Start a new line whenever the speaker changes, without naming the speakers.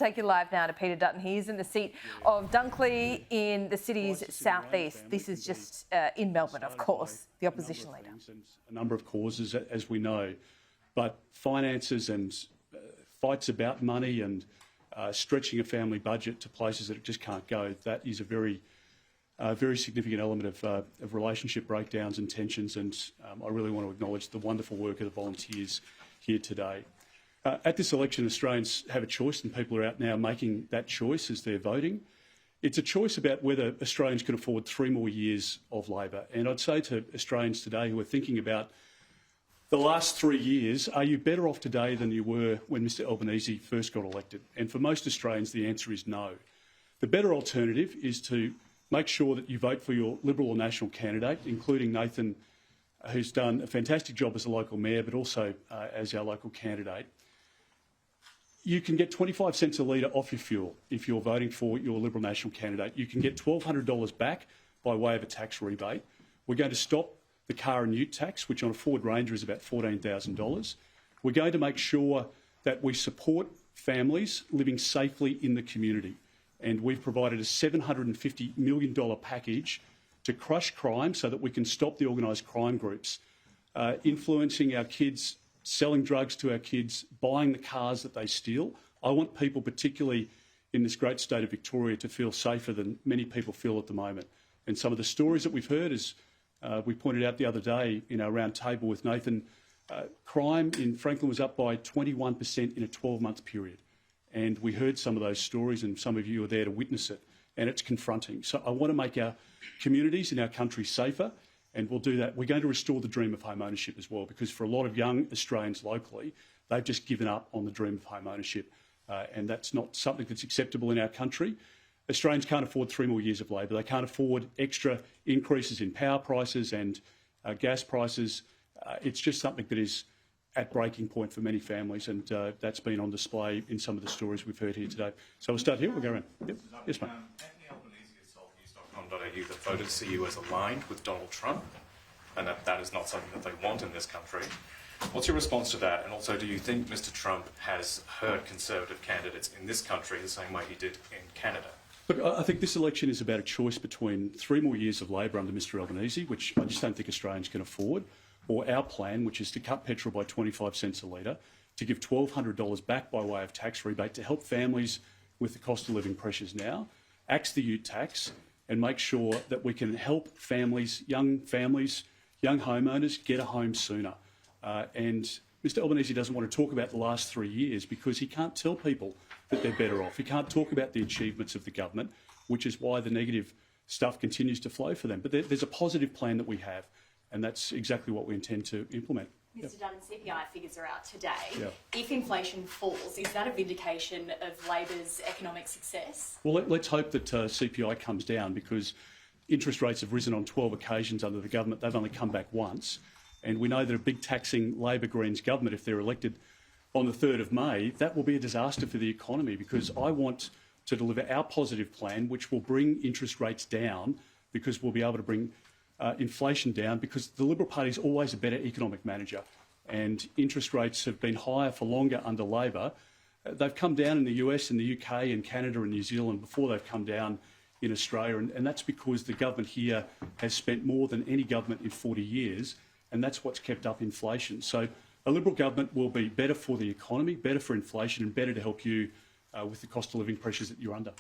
Take you live now to Peter Dutton. He is in the seat of Dunkley in the city's southeast. This is just in Melbourne, of course, the opposition leader.
A number of causes, as we know, but finances and fights about money and stretching a family budget to places that it just can't go, that is a very significant element of relationship breakdowns and tensions, and I really want to acknowledge the wonderful work of the volunteers here today. At this election, Australians have a choice, and people are out now making that choice as they're voting. It's a choice about whether Australians can afford 3 more years of Labor. And I'd say to Australians today who are thinking about the last 3 years, are you better off today than you were when Mr Albanese first got elected? And for most Australians, the answer is no. The better alternative is to make sure that you vote for your Liberal or National candidate, including Nathan, who's done a fantastic job as a local mayor, but also as our local candidate. You can get 25 cents a litre off your fuel if you're voting for your Liberal National candidate. You can get $1,200 back by way of a tax rebate. We're going to stop the car and ute tax, which on a Ford Ranger is about $14,000. We're going to make sure that we support families living safely in the community. And we've provided a $750 million package to crush crime so that we can stop the organised crime groups influencing our kids, selling drugs to our kids, buying the cars that they steal. I want people, particularly in this great state of Victoria, to feel safer than many people feel at the moment. And some of the stories that we've heard, as we pointed out the other day in our round table with Nathan, crime in Franklin was up by 21% in a 12-month period. And we heard some of those stories, and some of you were there to witness it, and it's confronting. So I want to make our communities and our country safer, and we'll do that. We're going to restore the dream of home ownership as well, because for a lot of young Australians locally, they've just given up on the dream of home ownership, and that's not something that's acceptable in our country. Australians can't afford 3 more years of Labor. They can't afford extra increases in power prices and gas prices. It's just something that is at breaking point for many families, and that's been on display in some of the stories we've heard here today. So we'll start here. We'll go around. Yep. Yes, mate.
That voted to see you as aligned with Donald Trump, and that is not something that they want in this country. What's your response to that? And also, do you think Mr Trump has heard Conservative candidates in this country the same way he did in Canada?
Look, I think this election is about a choice between 3 more years of Labor under Mr Albanese, which I just don't think Australians can afford, or our plan, which is to cut petrol by 25 cents a litre, to give $1,200 back by way of tax rebate to help families with the cost of living pressures now, axe the ute tax, and make sure that we can help families, young homeowners, get a home sooner. And Mr Albanese doesn't want to talk about the last 3 years because he can't tell people that they're better off. He can't talk about the achievements of the government, which is why the negative stuff continues to flow for them. But there's a positive plan that we have, and that's exactly what we intend to implement.
Mr Dutton, CPI figures are out today.
Yep.
If inflation falls, is that a vindication of Labor's economic success?
Well, let's hope that CPI comes down, because interest rates have risen on 12 occasions under the government. They've only come back once. And we know that a big taxing Labor Greens government, if they're elected on the 3rd of May, that will be a disaster for the economy, because I want to deliver our positive plan, which will bring interest rates down, because we'll be able to bring inflation down, because the Liberal Party is always a better economic manager, and interest rates have been higher for longer under Labor. They've come down in the US and the UK and Canada and New Zealand before they've come down in Australia, and that's because the government here has spent more than any government in 40 years, and that's what's kept up inflation. So a Liberal government will be better for the economy, better for inflation, and better to help you with the cost of living pressures that you're under.